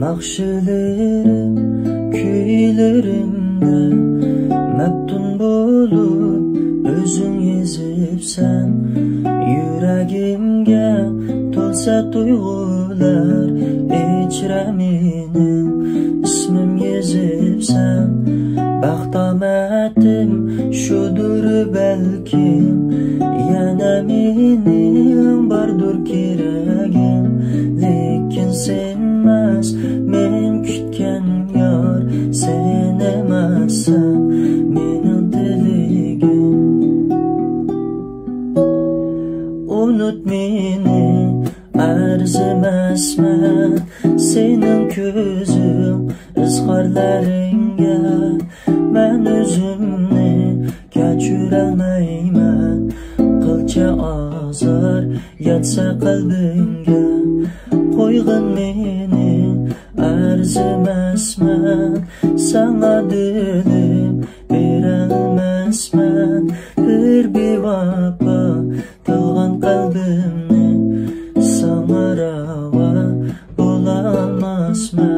Nakşilerim, kuylerimde meftun bolup özün yezipsen, yüreğimge tolsa duygular içre menim ismim yezipsen. Baxtametim şudur belkim, yana menim bardur keregim. Lekin senmas men kütken yar, sen emassan mening diligim. Unut meni arzimasman, senin ko'zing izhorlaringga. Men o'zimni kechirolmayman, qilcha azor yetsa qalbingga. Qo'yg'in meni arzimasman, sana dilim berolmasman. Bir bevafo qilgan qalbimni sana ravo bo'laolmasman.